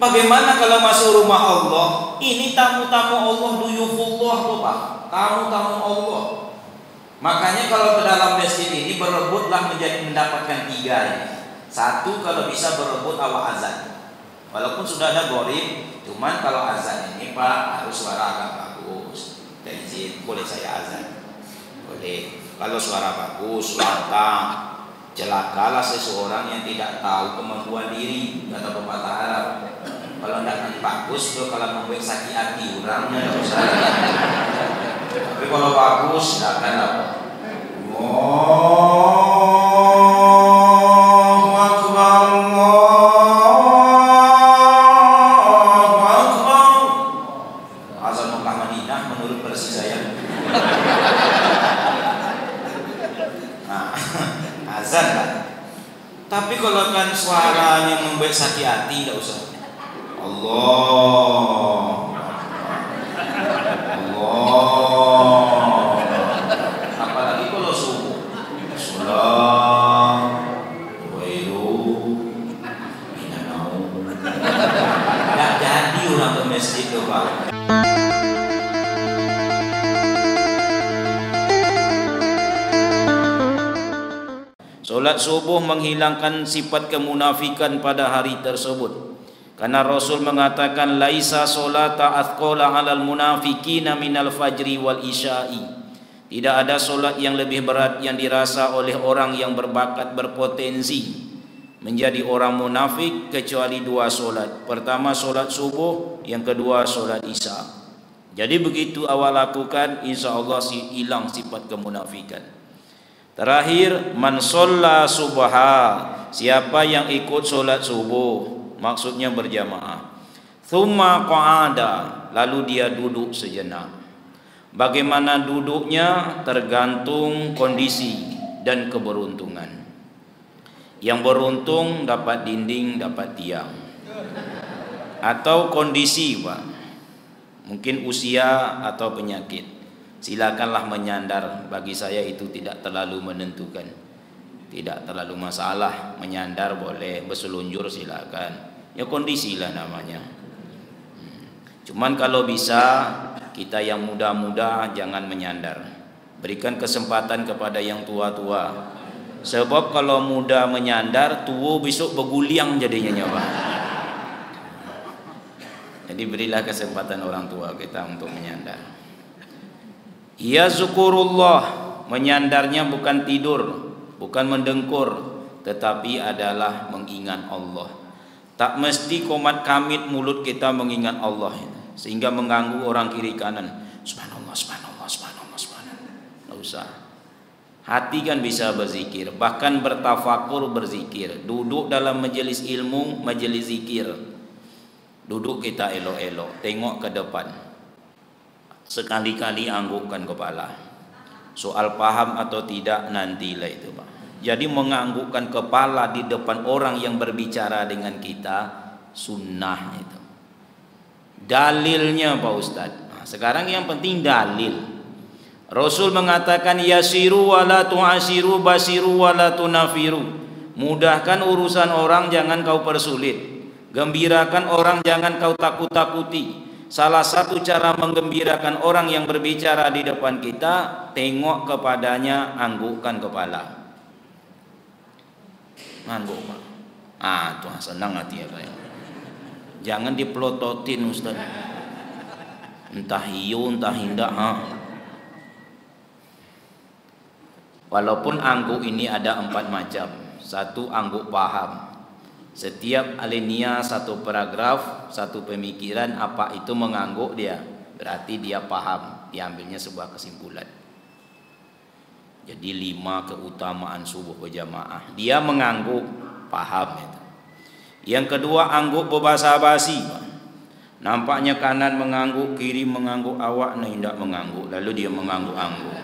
Bagaimana kalau masuk rumah Allah? Ini tamu-tamu Allah, duyufullah tuh Pak, tamu-tamu Allah. Makanya kalau ke dalam masjid ini berebutlah mendapatkan 3 ya. 1 kalau bisa berebut awal azan. Walaupun sudah ada gorib, cuman kalau azan ini Pak harus suara agak bagus. Izin, boleh saya azan? Boleh. Kalau suara bagus, lantang, celakalah seseorang yang tidak tahu kemampuan diri, kata pepatah Arab. Kalau tidak bagus tuh kalau membuat sakit hati orang ya usah. Tapi kalau bagus tidak akan apa. Allahu Akbar, Allahu Akbar. Azan Mekah Madinah menurut versi saya. Nah, azan kan. Tapi kalau kan suaranya membuat sakit hati tidak usah. Allah, Allah. Apalagi kalau subuh, salam, wailu, minanau. Nggak jadi orang ke masjid tuh Pak. Solat subuh menghilangkan sifat kemunafikan pada hari tersebut. Karena Rasul mengatakan laisa solata athqala 'alal munafiqina minal fajri wal isya'i. Tidak ada solat yang lebih berat yang dirasa oleh orang yang berbakat berpotensi menjadi orang munafik kecuali 2 solat. Pertama solat subuh, yang kedua solat isya. Jadi begitu awal lakukan, insya Allah hilang sifat kemunafikan. Terakhir, man sholla subha, siapa yang ikut solat subuh, maksudnya berjamaah. Thumma qa'ada, lalu dia duduk sejenak. Bagaimana duduknya tergantung kondisi dan keberuntungan. Yang beruntung dapat dinding, dapat tiang. Atau kondisi Pak, mungkin usia atau penyakit. Silakanlah menyandar, bagi saya itu tidak terlalu menentukan. Tidak terlalu masalah, menyandar boleh, berselunjur silakan. Ya kondisilah namanya. Cuman kalau bisa kita yang muda-muda jangan menyandar. Berikan kesempatan kepada yang tua-tua. Sebab kalau muda menyandar, tua besok berguliang jadinya Pak. Jadi berilah kesempatan orang tua kita untuk menyandar. Ya zukurullah, menyandarnya bukan tidur, bukan mendengkur, tetapi adalah mengingat Allah. Tak mesti komat kamit mulut kita mengingat Allah sehingga mengganggu orang kiri kanan. Subhanallah, subhanallah, subhanallah, subhanallah. Enggak usah. Hati kan bisa berzikir, bahkan bertafakur berzikir. Duduk dalam majelis ilmu, majelis zikir. Duduk kita elok-elok, tengok ke depan. Sekali-kali anggukkan kepala. Soal paham atau tidak nantilah itu Pak. Jadi menganggukkan kepala di depan orang yang berbicara dengan kita sunnah itu. Dalilnya Pak Ustadz. Nah, sekarang yang penting dalil. Rasul mengatakan yasiru wala tu'asiru basiru wala tunafiru. Mudahkan urusan orang, jangan kau persulit. Gembirakan orang, jangan kau takut-takuti. Salah satu cara menggembirakan orang yang berbicara di depan kita, tengok kepadanya, anggukkan kepala. Ngangguk Pak. Tuh senang hati ya Pak. Jangan dipelototin Ustaz. Entah hiu, entah hindak. Walaupun angguk ini ada 4 macam. 1 angguk paham. Setiap alinea 1 paragraf, 1 pemikiran, apa itu mengangguk dia. Berarti dia paham. Diambilnya sebuah kesimpulan. Jadi 5 keutamaan subuh berjamaah. Dia mengangguk, paham itu. Yang kedua angguk berbahasa basi. Nampaknya kanan mengangguk, kiri mengangguk, awak hendak mengangguk. Lalu dia mengangguk-angguk.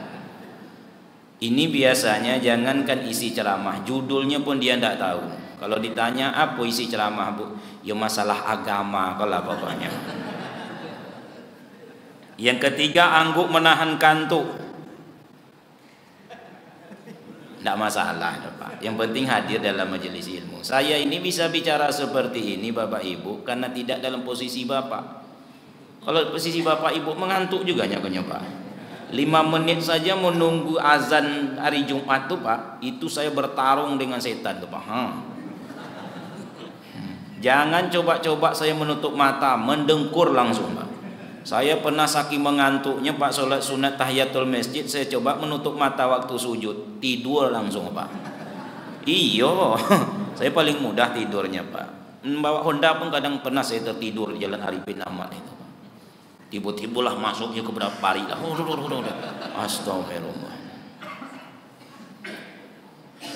Ini biasanya jangankan isi ceramah, judulnya pun dia tidak tahu. Kalau ditanya apa isi ceramah Bu? Ya masalah agama kalau pokoknya. Yang ketiga angguk menahan kantuk. Tidak masalah Pak. Yang penting hadir dalam majelis ilmu. Saya ini bisa bicara seperti ini Bapak Ibu karena tidak dalam posisi Bapak. Kalau posisi Bapak Ibu mengantuk juga nyakanya Pak. 5 menit saja menunggu azan hari Jumat tuh Pak, itu saya bertarung dengan setan tuh Pak. Jangan coba-coba saya menutup mata, mendengkur langsung Pak. Saya pernah saking mengantuknya Pak sholat sunat tahiyatul masjid, saya coba menutup mata waktu sujud, tidur langsung Pak. Iyo, saya paling mudah tidurnya Pak. Bawa Honda pun kadang pernah saya tertidur di Jalan Arifin Ahmad itu Pak. Tiba-tibalah masuknya ke berapa hari lah. Astagfirullah.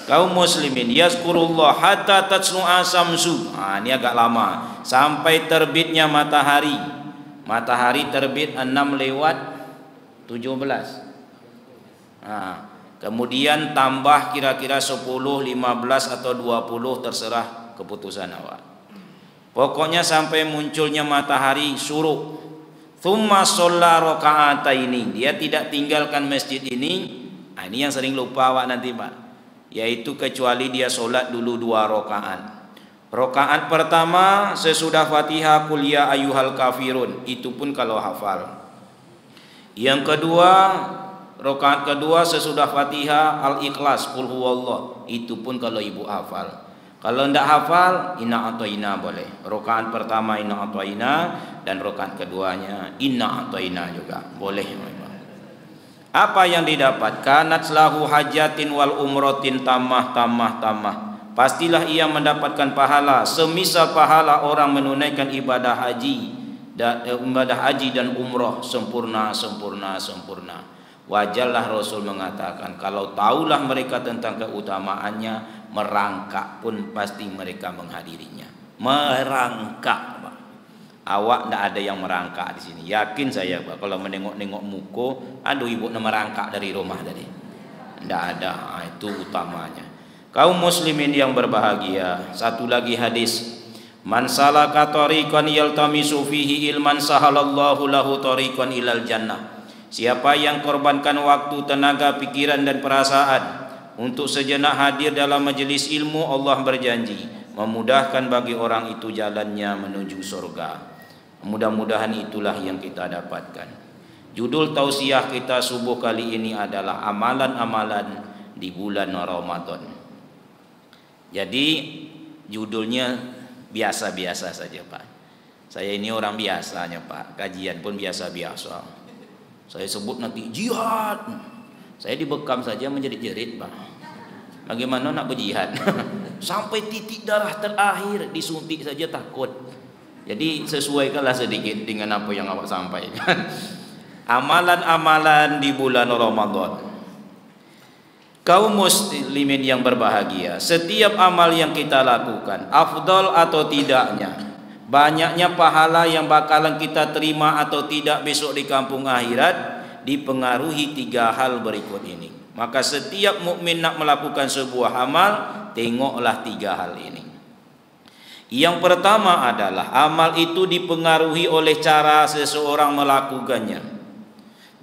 Kaum muslimin yazkurullah hatta tatsnu'a samsu. Ini agak lama, sampai terbitnya matahari. Matahari terbit 6 lewat 17. Kemudian tambah kira-kira 10, 15 atau 20, terserah keputusan awak. Pokoknya sampai munculnya matahari syuruk. Tsumma shalla raka'ataini. Dia tidak tinggalkan masjid ini. Ini yang sering lupa awak nanti Pak. Yaitu kecuali dia solat dulu 2 rakaat. Rakaat pertama sesudah Fatihah qul ya ayyuhal kafirun, itu pun kalau hafal. Yang kedua, rakaat kedua sesudah Fatihah Al-Ikhlas qul huwallah, itu pun kalau ibu hafal. Kalau tidak hafal inna atoina boleh. Rakaat pertama inna atoina dan rakaat keduanya inna atoina juga boleh. Apa yang didapat? Kanat lahu hajatin wal umrotin tamah. Pastilah ia mendapatkan pahala semisal pahala orang menunaikan ibadah haji dan umroh sempurna. Wajarlah Rasul mengatakan kalau tahulah mereka tentang keutamaannya, merangkak pun pasti mereka menghadirinya. Merangkak Pak. Awak tidak ada yang merangkak di sini. Yakin saya Pak, kalau menengok-nengok muka, aduh ibu nak merangkak dari rumah tadi. Tidak ada. Itu utamanya. Kaum muslimin yang berbahagia, satu lagi hadis. Man salaka tariqan yaltamisu fihi ilman sahalallahu lahu tariqan ilal jannah. Siapa yang korbankan waktu, tenaga, pikiran dan perasaan untuk sejenak hadir dalam majelis ilmu, Allah berjanji memudahkan bagi orang itu jalannya menuju surga. Mudah-mudahan itulah yang kita dapatkan. Judul tausiah kita subuh kali ini adalah amalan-amalan di bulan Ramadan. Jadi judulnya biasa-biasa saja Pak. Saya ini orang biasanya Pak, kajian pun biasa-biasa. Saya sebut nanti jihad, saya dibekam saja menjadi jerit Pak. Bagaimana nak berjihad? Sampai titik darah terakhir disuntik saja takut. Jadi sesuaikanlah sedikit dengan apa yang awak sampaikan. Amalan-amalan di bulan Ramadan. Kaum muslimin yang berbahagia, setiap amal yang kita lakukan, afdal atau tidaknya, banyaknya pahala yang bakalan kita terima atau tidak besok di kampung akhirat, dipengaruhi 3 hal berikut ini. Maka setiap mukmin nak melakukan sebuah amal, tengoklah 3 hal ini. Yang pertama adalah amal itu dipengaruhi oleh cara seseorang melakukannya.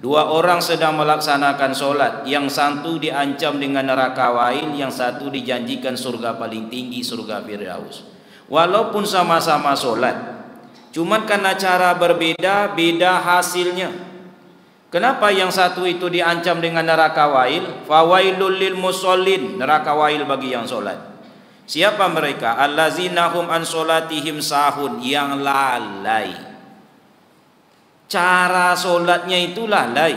2 orang sedang melaksanakan solat, yang satu diancam dengan neraka wail, yang satu dijanjikan surga paling tinggi, surga Firdaus. Walaupun sama-sama solat, cuman karena cara berbeda, beda hasilnya. Kenapa yang satu itu diancam dengan neraka wail? Fawailul lil musallin, neraka wail bagi yang solat. Siapa mereka? Allazina hum an solatihim sahun, yang lalai. Cara solatnya itu lalai,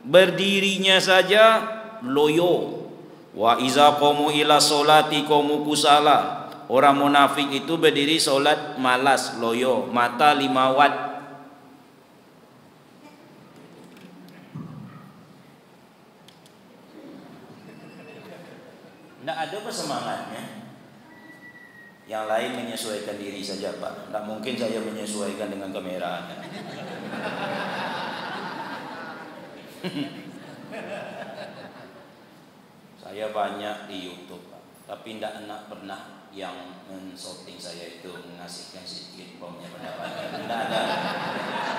berdirinya saja loyo. Wa iza qamu ila solati qamu kusala. Orang munafik itu berdiri solat malas, loyo, mata 5 watt. Tidak ada semangatnya. Yang lain menyesuaikan diri saja Pak. Tidak mungkin saya menyesuaikan dengan kamera. Saya banyak di YouTube Pak, tapi tidak pernah yang men-shooting saya itu mengasihkan sedikit bomnya pendapatan. Tidak ada.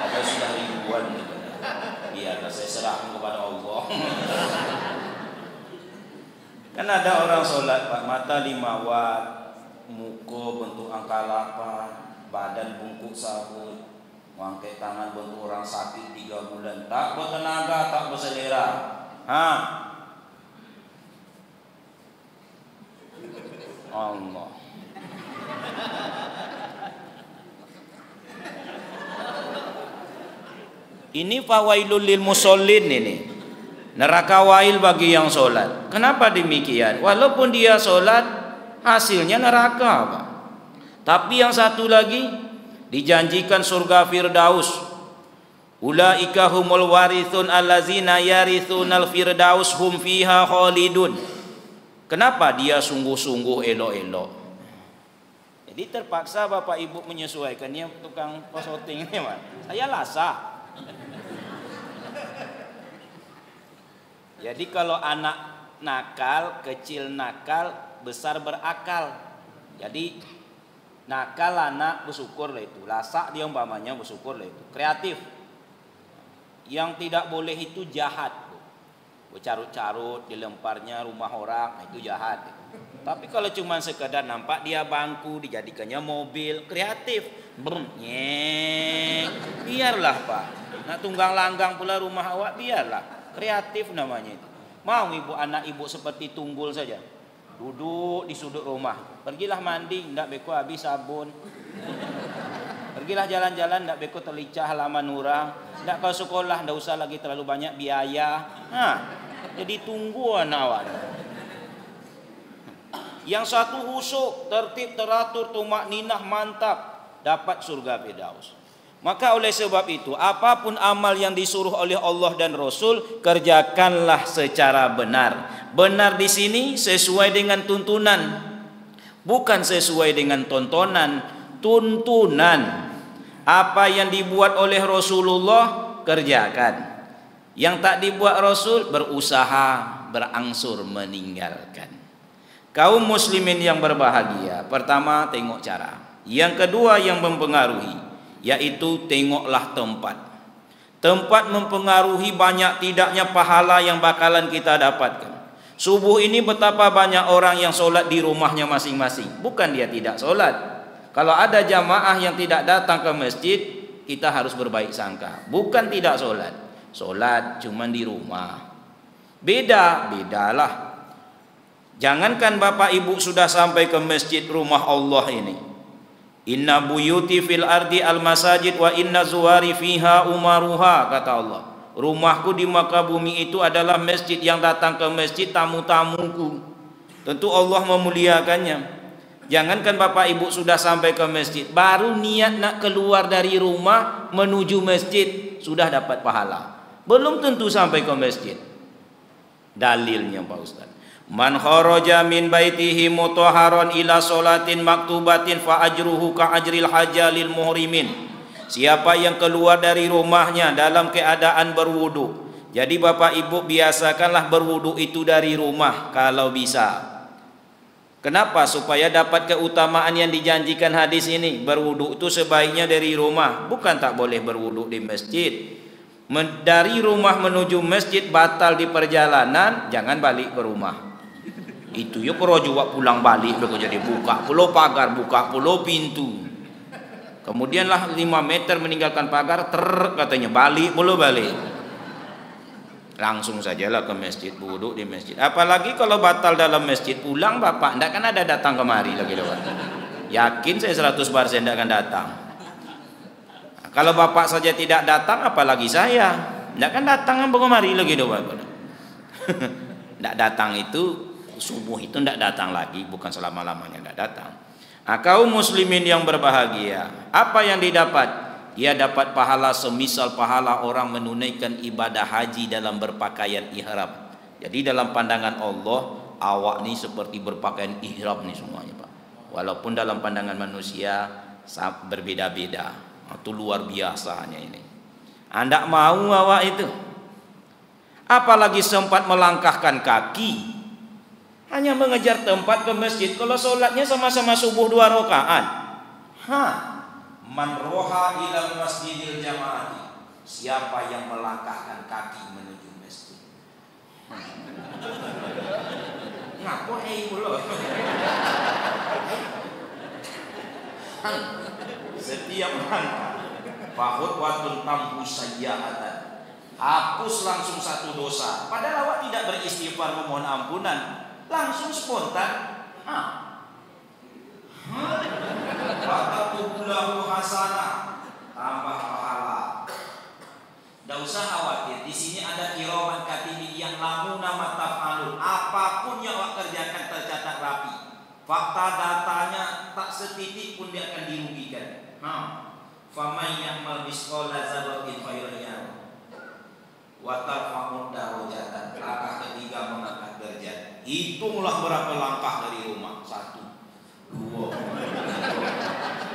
Ada sudah ribuan gitu. Biarlah saya serahkan kepada Allah. Kan ada orang sholat Pak, mata 5 watt, muka bentuk angka 8, badan bungkuk sabut, ngangkat tangan bentuk orang sakit 3 bulan, tak bertenaga, tak berselera. Allah. Ini fawailul lil musallin ini. Neraka wail bagi yang sholat. Kenapa demikian? Walaupun dia sholat, hasilnya neraka, Pak. Tapi yang satu lagi dijanjikan surga Firdaus. Ulaika humul warithun allazina yarithunal firdaus hum fiha khalidun. Kenapa dia sungguh-sungguh elok-elok? Jadi terpaksa Bapak Ibu menyesuaikannya, tukang posoting ini, Pak. Saya lasah. Jadi kalau anak nakal, kecil nakal, besar berakal. Jadi nakal anak bersyukur lah itu, lasak dia umpamanya bersyukur lah itu, kreatif. Yang tidak boleh itu jahat, bercarut-carut, dilemparnya rumah orang, itu jahat. Tapi kalau cuma sekedar nampak dia bangku, dijadikannya mobil, kreatif, biarlah Pak. Nak tunggang langgang pula rumah awak, biarlah. Kreatif namanya itu. Mau ibu anak ibu seperti Tunggul saja, duduk di sudut rumah, pergilah mandi, ndak beko habis sabun. Pergilah jalan-jalan, ndak beko terlicah halaman orang. Ndak kau sekolah, ndak usah lagi terlalu banyak biaya. Jadi tunggu anak awak. Yang satu husuk, tertib, teratur, tumak ninah, mantap, dapat surga Firdaus. Maka oleh sebab itu, apapun amal yang disuruh oleh Allah dan Rasul, kerjakanlah secara benar. Benar di sini sesuai dengan tuntunan, bukan sesuai dengan tontonan. Tuntunan apa yang dibuat oleh Rasulullah, kerjakan. Yang tak dibuat Rasul, berusaha berangsur meninggalkan. Kaum muslimin yang berbahagia, pertama tengok cara. Yang kedua yang mempengaruhi, yaitu tengoklah tempat. Tempat mempengaruhi banyak tidaknya pahala yang bakalan kita dapatkan. Subuh ini betapa banyak orang yang sholat di rumahnya masing-masing. Bukan dia tidak sholat. Kalau ada jamaah yang tidak datang ke masjid, kita harus berbaik sangka. Bukan tidak sholat, sholat cuman di rumah. Bedalah. Jangankan Bapak Ibu sudah sampai ke masjid rumah Allah ini. Inna buyuti fil ardi al masajid wa inna zuwari fiha umaruha, kata Allah. Rumahku di muka bumi itu adalah masjid, yang datang ke masjid tamu-tamuku. Tentu Allah memuliakannya. Jangankan Bapak Ibu sudah sampai ke masjid, baru niat nak keluar dari rumah menuju masjid sudah dapat pahala. Belum tentu sampai ke masjid. Dalilnya Pak Ustaz, man kharaja min baitihi mutahharan ila salatin maktubatin fa ajruhu ka ajril hajalil muhrimin. Siapa yang keluar dari rumahnya dalam keadaan berwudu. Jadi Bapak Ibu biasakanlah berwudu itu dari rumah kalau bisa. Kenapa? Supaya dapat keutamaan yang dijanjikan hadis ini. Berwudu itu sebaiknya dari rumah, bukan tak boleh berwudu di masjid. Dari rumah menuju masjid batal di perjalanan, jangan balik ke rumah. Itu ya kalau juga pulang balik beko jadi buka pulau pagar, buka pulau pintu. Kemudianlah 5 meter meninggalkan pagar, katanya balik pulau balik. Langsung sajalah ke masjid, wudhu di masjid. Apalagi kalau batal dalam masjid, pulang Bapak ndak kan ada datang kemari lagi lewat. Yakin saya 100% ndak akan datang. Nah, kalau Bapak saja tidak datang, apalagi saya ndak kan datang kemari lagi lewat. Ndak datang itu subuh itu tidak datang lagi, bukan selama-lamanya tidak datang. Nah, kaum muslimin yang berbahagia, apa yang didapat? Dia dapat pahala semisal pahala orang menunaikan ibadah haji dalam berpakaian ihram. Jadi dalam pandangan Allah, awak ni seperti berpakaian ihram nih semuanya Pak. Walaupun dalam pandangan manusia berbeda-beda. Itu luar biasanya ini. Anda mau awak itu? Apalagi sempat melangkahkan kaki, hanya mengejar tempat ke masjid. Kalau sholatnya sama-sama subuh 2 rakaat. Man roha ilal masjidil jamaati. Siapa yang melangkahkan kaki menuju masjid? Ngapo pula. Setiap langkah fahutwatun tamhu sayyi'atan, hapus langsung satu dosa. Padahal awak tidak beristighfar memohon ampunan, langsung spontan Fatakubulahu hasanah, tambah pahala. Tidak usah khawatir, di sini ada kiraman katibin yang lamuna ma taf'alun, apapun yang awak kerjakan tercatat rapi. Fakta datanya tak setitik pun dia akan dirugikan. Faman ya'mal misqala dzarratin khairan yarah wa tarfa'u darajatan. Langkah ketiga mengangkat derajat. Hitunglah berapa langkah dari rumah. 1, 2.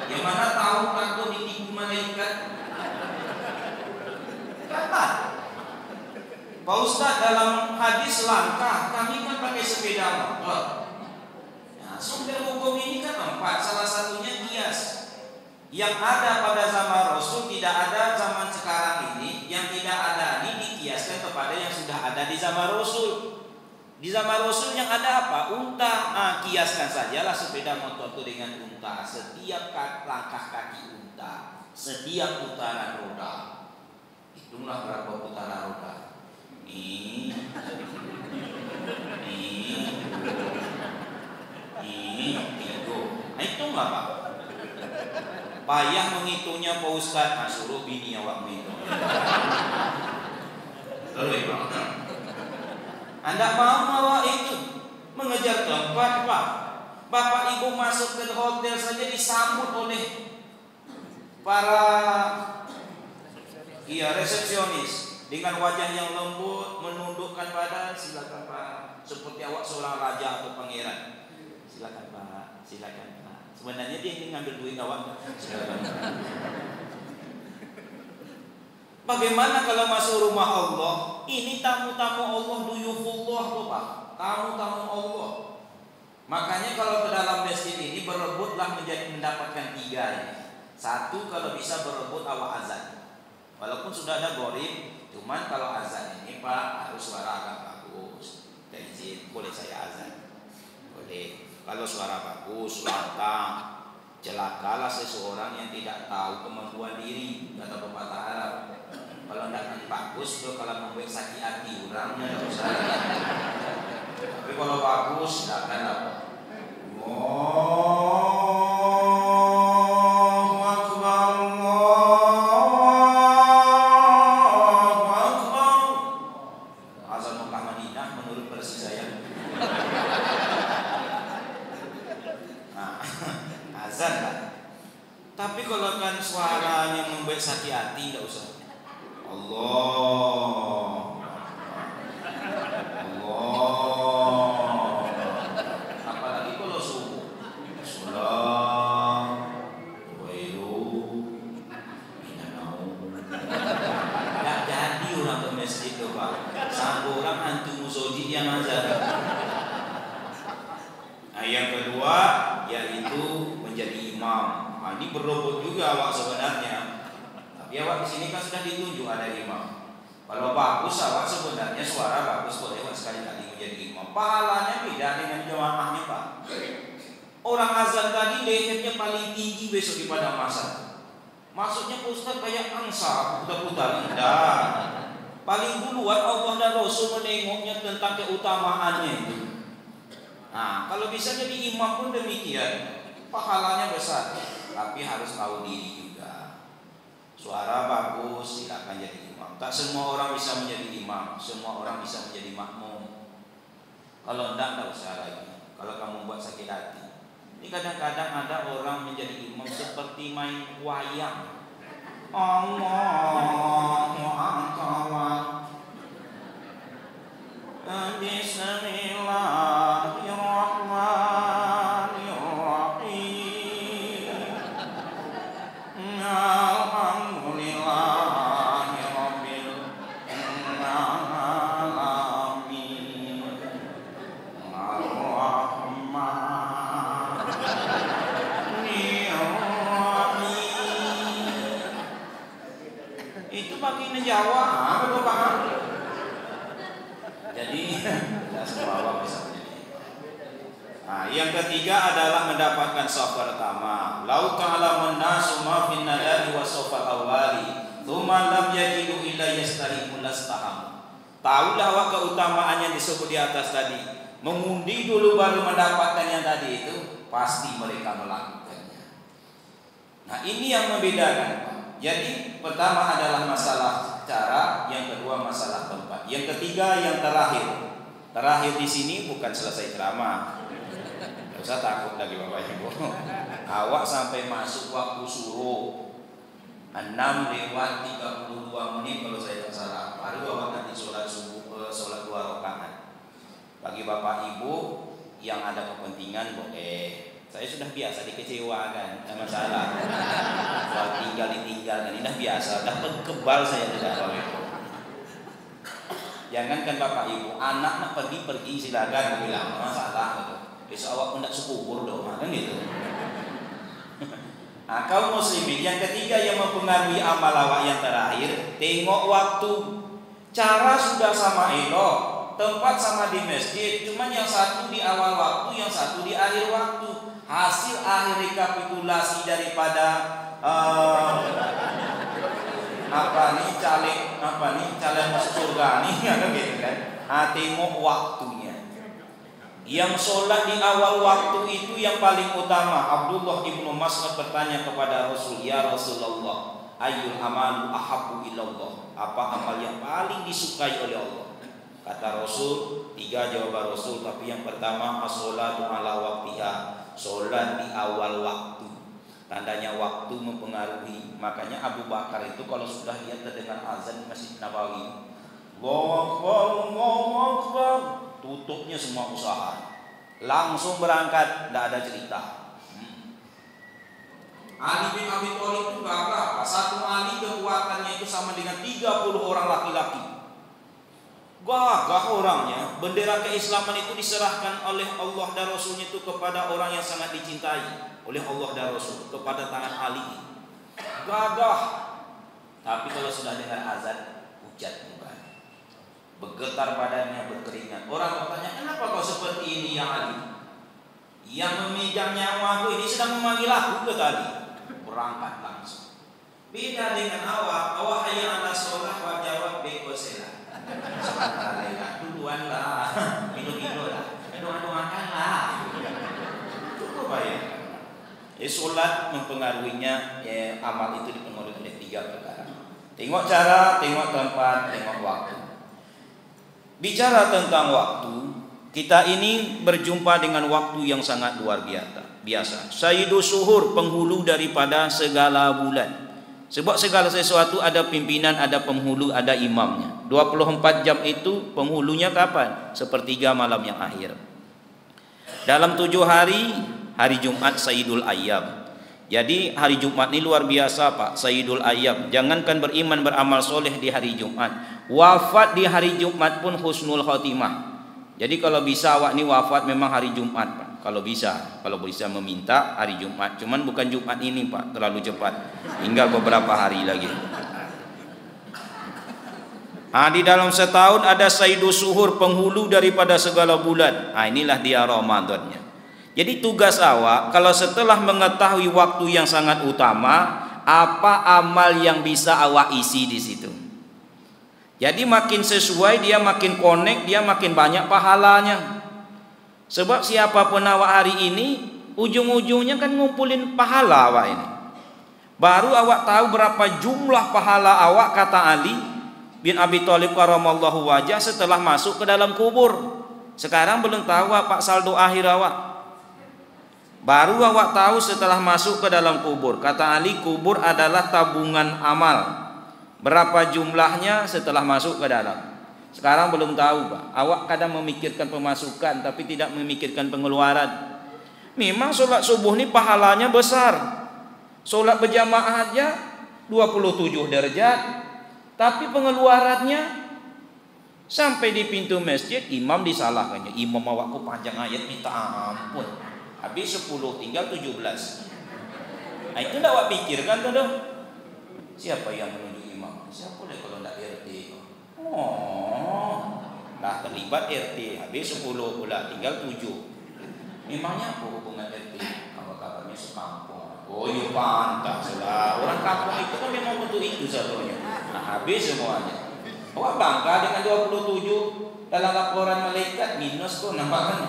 Yang mana tahu takut ditipu malaikat? Kata Pak Ustaz dalam hadis langkah, kami kan pakai sepeda motor. Nah, sumber hukum ini kan 4, salah satunya kias. Yang ada pada zaman Rasul tidak ada zaman sekarang ini. Yang tidak ada ini dikiaskan kepada yang sudah ada di zaman Rasul. Di zaman Rasul yang ada apa? Unta. Kiaskan sajalah sepeda motor itu dengan unta. Setiap langkah kaki unta, setiap putaran roda, hitunglah berapa putaran roda. Hitunglah Pak. Payah menghitungnya Pak Ustaz. Suruh bini awak menghitung. Anda mau awak itu mengejar tempat Pak. Bapak Ibu masuk ke hotel saja disambut oleh para resepsionis dengan wajah yang lembut, menundukkan badan. Silakan Pak, seperti awak seorang raja atau pangeran. Silakan Pak, silakan Pak. Sebenarnya dia ingin ngambil duit awak. Silakan Pak. Bagaimana kalau masuk rumah Allah? Ini tamu-tamu Allah, duyufullah tuh Pak. Tamu-tamu Allah. Makanya kalau ke dalam masjid ini berebutlah mendapatkan 3 ya. 1, kalau bisa berebut awal azan. Walaupun sudah ada gorib, cuman kalau azan ini Pak harus suara agak bagus. Dan izin, boleh saya azan? Boleh. Kalau suara bagus, lantang, celakalah seseorang yang tidak tahu kemampuan diri, kata pepatah Arab. Kalau tidak bagus, itu kalau membuat sakit hati orangnya tidak usah. Tapi kalau bagus, silakan apa? Allahu Akbar, Allahu Akbar. Azan Mekah Madinah menurut versi saya. Azan lah. Tapi kalau kan suaranya membuat sakit hati, tidak usah. Allah, apalagi kalau subuh, salam, wailu, minanau. Tidak jadi orang ke masjid itu Pak. Sampai orang hantu musoji yang azan. Yang kedua yaitu menjadi imam. Ini berebut juga awak sebenarnya. Tapi awak di sini kan sudah ditunjuk ada imam. Kalau bagus awak sebenarnya suara bagus, boleh awak sekali-kali menjadi imam. Pahalanya beda dengan jamaahnya Pak. Orang azan tadi lehernya paling tinggi besok di padang mahsyar. Maksudnya Ustaz kayak angsa putar-putar indah. Paling duluan Allah dan Rasul menengoknya tentang keutamaannya itu. Nah, kalau bisa jadi imam pun demikian, pahalanya besar. Tapi harus tahu diri juga. Suara bagus, silakan jadi imam. Tak semua orang bisa menjadi imam, semua orang bisa menjadi makmum. Kalau tidak usah lagi. Kalau kamu buat sakit hati. Ini kadang-kadang ada orang menjadi imam seperti main wayang. Allahu Akbar. Bismillahirrahmanirrahim. Alhamdulillahirabbil alamin. Ar-Rahmanirrahim. Itu pakai Jawa, apa tuh Pak? Jadi tidak semua awak bisa menjadi imam. yang ketiga adalah mendapatkan shaf pertama. Lau ta'lamun nasu ma fin nadari wa shafal awwali, tsumma lam yajidu illa yastahiqul lastaham. Taulah wa keutamaan yang disebut di atas tadi. Mengundi dulu baru mendapatkan yang tadi itu, pasti mereka melakukannya. Nah, ini yang membedakan. Jadi pertama adalah masalah cara, yang kedua masalah tempat, yang ketiga yang terakhir. Terakhir di sini bukan selesai ceramah. Tidak usah takut lagi Bapak Ibu. Awak sampai masuk waktu suruh 6:32 kalau saya tak salah. Baru awak nanti sholat subuh, sholat 2 rakaat. Bagi Bapak Ibu yang ada kepentingan boleh. Saya sudah biasa dikecewakan, tidak masalah. Soal ditinggalkan, ini dah biasa, dah kebal saya sudah Bapak Ibu. Jangankan Bapak Ibu, anak nak pergi silakan, bilang masalah gitu. Besok awak pun tak sekubur doa kan gitu. Nah, kaum muslimin yang ketiga yang mempengaruhi amal awak yang terakhir, tengok waktu. Cara sudah sama elok, tempat sama di masjid, cuman yang satu di awal waktu, yang satu di akhir waktu. Hasil akhir rekapitulasi daripada calon masuk surga nih gitu kan. Tengok waktunya. Yang sholat di awal waktu itu yang paling utama. Abdullah ibnu Mas'ud bertanya kepada Rasul, ya Rasulullah, ayyul amalu ahabbu ilallah, apa amal yang paling disukai oleh Allah? Kata Rasul, 3 jawaban Rasul, tapi yang pertama as-sholatu ala waqtiha, sholat di awal waktu. Tandanya waktu mempengaruhi. Makanya Abu Bakar itu kalau sudah dia terdengar azan di Masjid Nabawi, Allahu Akbar, tutupnya semua usaha, langsung berangkat, tidak ada cerita. Ali bin Abi Thalib itu berapa? Satu Ali kekuatannya itu sama dengan 30 orang laki-laki. Gagah orangnya. Bendera keislaman itu diserahkan oleh Allah dan Rasulnya itu kepada orang yang sangat dicintai oleh Allah dan Rasul, kepada tangan Ali. Gagah. Tapi kalau sudah dengar azan, pucat mukanya, bergetar badannya, berkeringat. Orang bertanya, kenapa kau seperti ini ya Ali? Yang memegang nyawaku ini sedang memanggil aku ke tadi. Berangkat langsung. Beda dengan awak hanya ala sholah wa jawab bekosela. Duluan lah, minum lah, makan lah. Cukup ya. Sholat mempengaruhinya, amal itu dipengaruhi oleh 3 perkara. Tengok cara, tengok tempat, tengok waktu. Bicara tentang waktu, kita ini berjumpa dengan waktu yang sangat luar biasa. Sayyidus Suhur, penghulu daripada segala bulan. Sebab segala sesuatu ada pimpinan, ada penghulu, ada imamnya. 24 jam itu penghulunya kapan? Sepertiga malam yang akhir. Dalam 7 hari, hari Jumat Sayyidul Ayyam. Jadi hari Jumat ini luar biasa Pak, Sayyidul Ayyam. Jangankan beriman beramal soleh di hari Jumat, wafat di hari Jumat pun husnul khotimah. Jadi kalau bisa awak ini wafat memang hari Jumat Pak. Kalau bisa meminta hari Jumat. Cuman bukan Jumat ini Pak, terlalu cepat. Tinggal beberapa hari lagi. Di dalam setahun ada Sayyidus Suhur, penghulu daripada segala bulan. Inilah dia Ramadannya. Jadi tugas awak, kalau setelah mengetahui waktu yang sangat utama, apa amal yang bisa awak isi di situ. Jadi makin sesuai, dia makin connect, dia makin banyak pahalanya. Sebab siapapun awak hari ini, ujung-ujungnya kan ngumpulin pahala awak ini. Baru awak tahu berapa jumlah pahala awak, kata Ali bin Abi Thalib karamallahu wajah, setelah masuk ke dalam kubur. Sekarang belum tahu apa saldo akhir awak. Baru awak tahu setelah masuk ke dalam kubur. Kata Ali, kubur adalah tabungan amal. Berapa jumlahnya setelah masuk ke dalam. Sekarang belum tahu Pak. Awak kadang memikirkan pemasukan tapi tidak memikirkan pengeluaran. Memang sholat subuh ini pahalanya besar. Sholat berjamaah aja 27 derajat. Tapi pengeluarannya sampai di pintu masjid imam disalahkannya. Imam awakku panjang ayat minta ampun. Habis 10 tinggal 17. Nah itu tidak awak pikirkan tuh dong. Siapa yang menunjuk imam? Siapa boleh kalau tidak RT? Dah terlibat RT. Habis 10 pula tinggal 7. Memangnya apa hubungan RT? Kabar-kabarnya sekampung. Oh iya pantas lah. Orang kampung itu kan memang untuk itu satunya. Nah habis semuanya. Awak bangga dengan 27 dalam laporan malaikat minus kok nampakkan.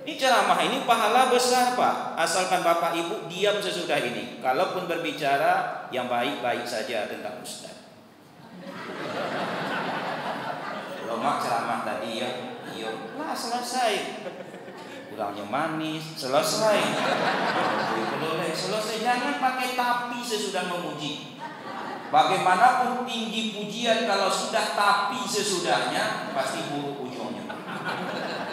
Ini ceramah ini pahala besar Pak. Asalkan Bapak Ibu diam sesudah ini. Kalaupun berbicara yang baik-baik saja tentang Ustaz. Mak ceramah tadi ya, iya, lah selesai. Kurangnya manis, selesai. Selesai. Jangan pakai tapi sesudah memuji. Bagaimanapun tinggi pujian kalau sudah tapi sesudahnya pasti buruk ujungnya.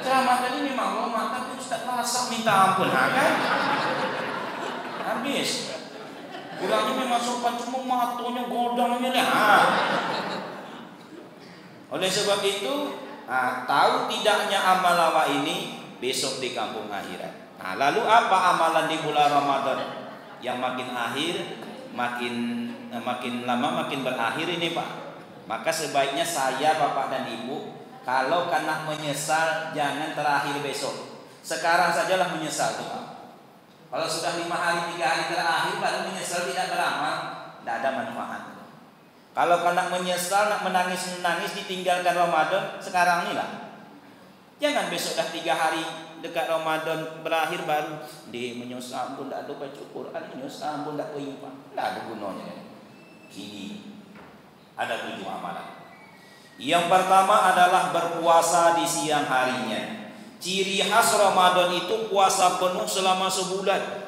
Ceramah tadi memang lama tapi Ustaz masak minta ampun, kan? Habis. Kurangnya memang sopan cuma matonya godangnya deh. Oleh sebab itu, tahu tidaknya amal awak ini besok di kampung akhirat. Nah, lalu apa amalan di bulan Ramadan yang makin akhir, makin lama makin berakhir ini Pak? Maka sebaiknya saya, Bapak dan Ibu, kalau kena menyesal jangan terakhir besok. Sekarang sajalah menyesal tuh Pak. Kalau sudah 5 hari 3 hari terakhir baru menyesal tidak beramal, tidak ada manfaat. Kalau kau nak menyesal, nak menangis ditinggalkan Ramadan, sekarang inilah. Jangan besok dah 3 hari dekat Ramadan berakhir baru dia menyesal pun tak ada baca Quran, menyesal pun tak beriman. Tak ada gunanya. Kini ada 7 amalan. Yang pertama adalah berpuasa di siang harinya. Ciri khas Ramadan itu puasa penuh selama sebulan.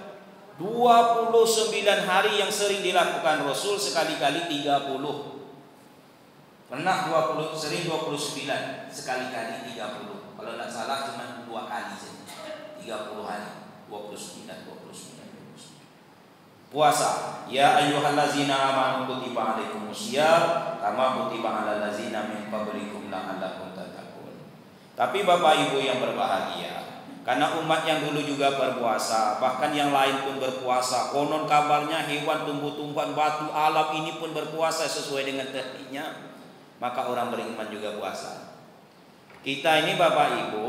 29 hari yang sering dilakukan Rasul, sekali-kali 30. Pernah sering 29, sekali-kali 30. Kalau tidak salah cuma 2 kali saja. 30 hari, 29. Puasa. Ya ayyuhallazina amanu kutiba alaikumusiyam kama kutiba alal ladzina min qablikum la'allakum tattaqun. Tapi Bapak Ibu yang berbahagia, karena umat yang dulu juga berpuasa, bahkan yang lain pun berpuasa. Konon kabarnya hewan, tumbuh-tumbuhan, batu, alam ini pun berpuasa sesuai dengan tekniknya. Maka orang beriman juga puasa. Kita ini Bapak Ibu,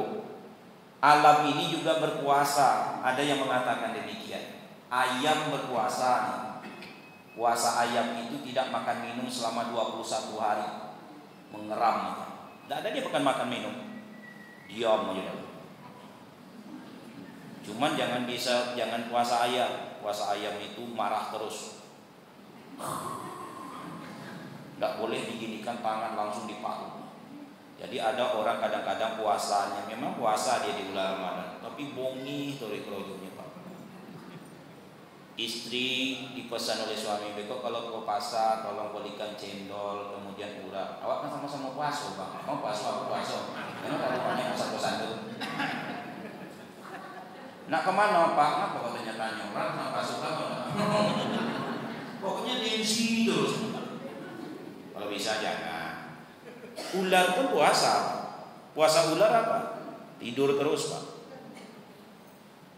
alam ini juga berpuasa. Ada yang mengatakan demikian. Ayam berpuasa. Puasa ayam itu tidak makan minum selama 21 hari. Mengeram. Tidak ada dia bukan makan minum. Diam aja. Cuman jangan puasa ayam. Puasa ayam itu marah terus. Tidak boleh diginikan tangan langsung dipaku. Jadi ada orang kadang-kadang puasanya memang puasa dia di bulan Ramadan, tapi bongi tori kerojongnya Pak. Istri dipesan oleh suami, "Beko kalau ke pasar tolong belikan cendol, kemudian urap." Awak kan sama-sama puasa Bang. Mau puasa aku puasa. Karena kalau banyak pesan-pesan tuh. Nak kemana Pak? Apa katanya tanya orang? Nak suka mana? Pokoknya di sini terus. Kalau bisa jangan. Ular pun puasa. Puasa ular apa? Tidur terus Pak.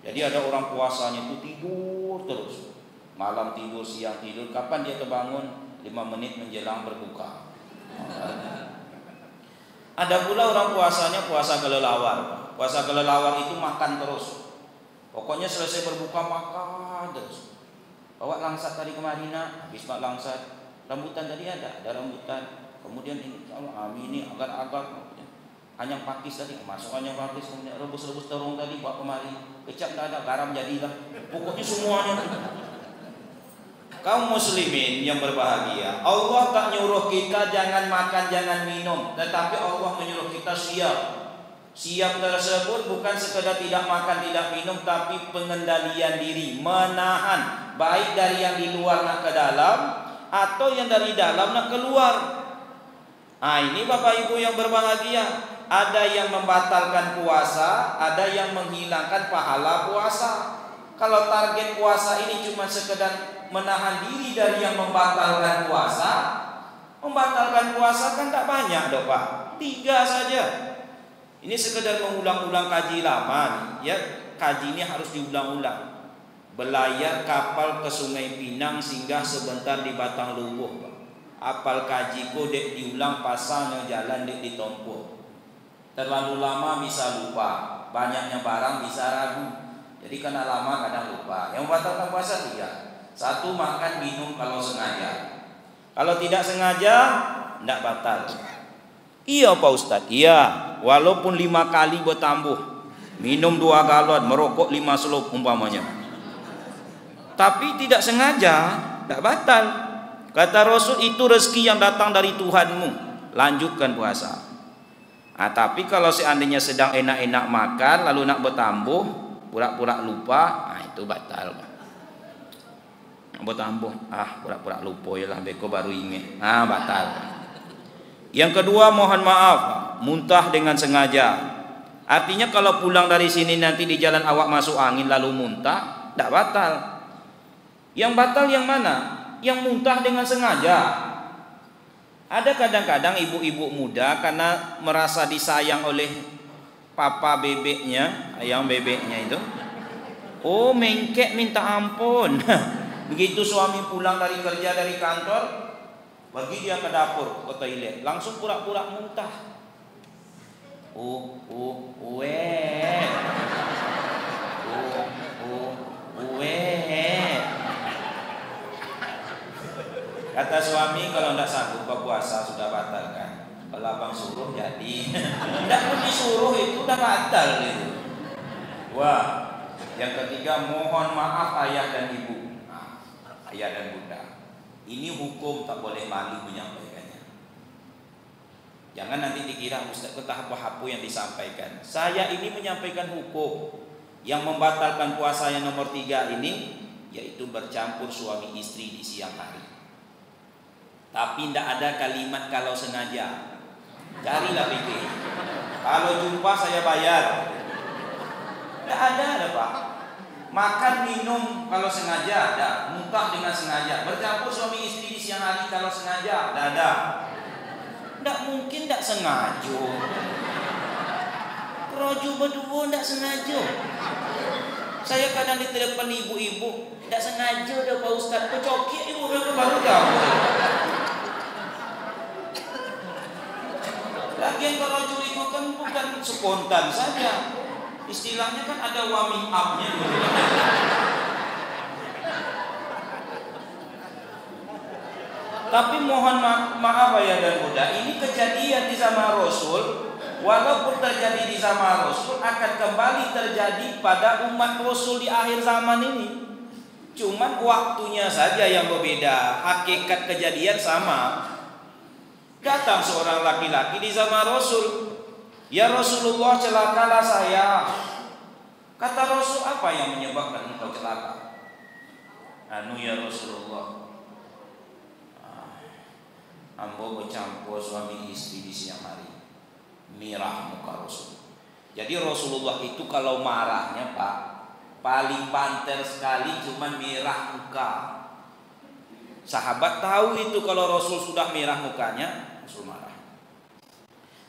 Jadi ada orang puasanya itu tidur terus. Malam tidur, siang tidur. Kapan dia kebangun? 5 menit menjelang berbuka. Ada pula orang puasanya puasa kelelawar Pak. Puasa kelelawar itu makan terus. Pokoknya selesai berbuka makan terus. Bawa langsat tadi kemarin, habis mak langsat. Rambutan tadi ada rambutan. Kemudian ini ini agar-agar. Anyang pakis tadi, masuk anyang pakis. Kemudian rebus-rebus terung tadi bawa kemari. Kecap tak ada, garam jadilah. Pokoknya semuanya. Kaum muslimin yang berbahagia, Allah tak nyuruh kita jangan makan, jangan minum, tetapi Allah menyuruh kita siap. Siap tersebut bukan sekedar tidak makan, tidak minum, tapi pengendalian diri, menahan baik dari yang di luar nak ke dalam atau yang dari dalam nak keluar. Ini Bapak Ibu yang berbahagia, ada yang membatalkan puasa, ada yang menghilangkan pahala puasa. Kalau target puasa ini cuma sekedar menahan diri dari yang membatalkan puasa kan tak banyak dok Pak, 3 saja. Ini sekedar mengulang-ulang kaji lama nih. Ya, kaji ini harus diulang-ulang. Belayar kapal ke Sungai Pinang singgah sebentar di Batang Lubuh. Apal kaji ko dek diulang pasalnya jalan dek ditompo. Terlalu lama bisa lupa. banyaknya barang bisa ragu. Jadi karena lama kadang lupa. Yang membatalkan puasa 3. 1, makan minum kalau sengaja. Kalau tidak sengaja tidak batal. Iya Pak Ustadz, iya. Walaupun 5 kali bertambuh, minum 2 galon, merokok 5 selop umpamanya, tapi tidak sengaja, tidak batal. Kata Rasul, itu rezeki yang datang dari Tuhanmu, lanjutkan puasa. Tapi kalau seandainya sedang enak-enak makan lalu nak bertambuh, pura-pura lupa, itu batal. Bertambuh, pura-pura lupa ya lah, beko baru ingat, batal. Yang kedua, mohon maaf, muntah dengan sengaja. Artinya kalau pulang dari sini nanti di jalan awak masuk angin lalu muntah, tidak batal. Yang batal yang mana? Yang muntah dengan sengaja. Ada kadang-kadang ibu-ibu muda karena merasa disayang oleh papa bebeknya, ayang bebeknya itu, mengkek minta ampun. Begitu suami pulang dari kerja, dari kantor, pergi dia ke dapur, ke toilet, langsung pura-pura muntah. Kata suami, kalau tidak sanggup puasa sudah batal kan. Kalau abang suruh jadi. Tidak pun disuruh itu sudah batal gitu. Wah, yang ketiga, mohon maaf ayah dan ibu. Ayah dan bunda. Ini hukum, tak boleh malu menyampaikannya. Jangan nanti dikira Ustaz ketah apa yang disampaikan. Saya ini menyampaikan hukum. Yang membatalkan puasa yang nomor 3 ini, yaitu bercampur suami istri di siang hari. Tapi tidak ada kalimat kalau sengaja. Carilah pikir. Kalau jumpa saya bayar. Tidak ada Pak. Makan minum kalau sengaja ada. Muntah dengan sengaja. Bercampur suami istri di siang hari kalau sengaja ada. Tidak mungkin tidak sengaja. Rojo berdua tidak sengaja. Saya kadang ditelepon ibu-ibu, tidak sengaja dah Pak Ustaz. Kecokik ibu baru tahu. Lagian kalau rojo itu kan bukan spontan saja. Istilahnya kan ada warming up-nya dulu. Tapi mohon maaf ya dan bunda, ini kejadian di zaman Rasul. Walaupun terjadi di zaman Rasul, akan kembali terjadi pada umat Rasul di akhir zaman ini. Cuman waktunya saja yang berbeda. Hakikat kejadian sama. Datang seorang laki-laki di zaman Rasul. Ya Rasulullah, celakalah saya. Kata Rasul, apa yang menyebabkan engkau celaka? Ya Rasulullah, ambo bercampur suami istri di siang hari. Mirah muka Rasul. Jadi Rasulullah itu kalau marahnya Pak, paling banter sekali cuma mirah muka. Sahabat tahu itu kalau Rasul sudah mirah mukanya, Rasul marah.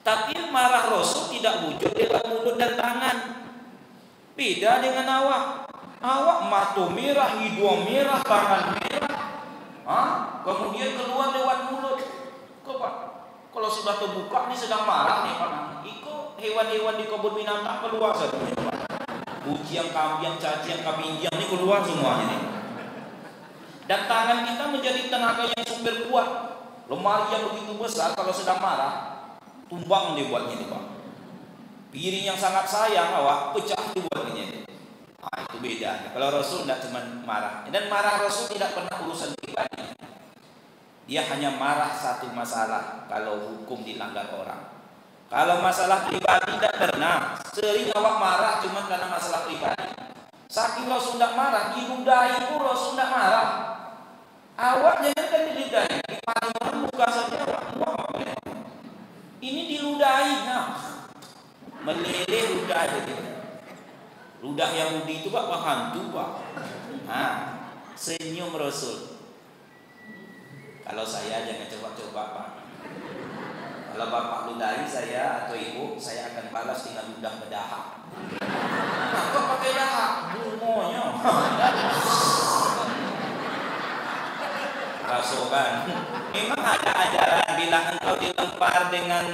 Tapi marah Rasul tidak wujud lewat mulut dan tangan. Beda dengan awak. Awak mata merah, hidung merah, tangan merah. Kemudian keluar lewat mulut. Kok Pak? Kalau sudah terbuka ini sedang marah nih Pak. Iko hewan-hewan di kebun binatang keluar semuanya Pak. Kucing, kambing, cacing, kambing ini keluar semuanya nih. Dan tangan kita menjadi tenaga yang super kuat. Lemari yang begitu besar kalau sedang marah, tumbang dibuatnya nih Pak. Piring yang sangat sayang awak pecah dibuatnya ini. Itu bedanya. Kalau Rasul tidak cuma marah. Dan marah Rasul tidak pernah urusan pribadi. Dia hanya marah satu masalah kalau hukum dilanggar orang. Kalau masalah pribadi tidak pernah. Sering awak marah cuma karena masalah pribadi. Saking Rasul tidak marah, diludahi pun Rasul tidak marah. Awak jangan kan diludahi, dipandang muka saja awak. Ini diludahi, meleleh ludah jadi. Ludah Yahudi itu Pak hantu Pak. Senyum Rasul. Kalau saya jangan coba-coba Pak. Kalau Bapak ludahi saya atau Ibu, saya akan balas dengan ludah berdahak. Kok pakai dahak? Bungonya. Rasul kan. Memang ada ajaran bila engkau dilempar dengan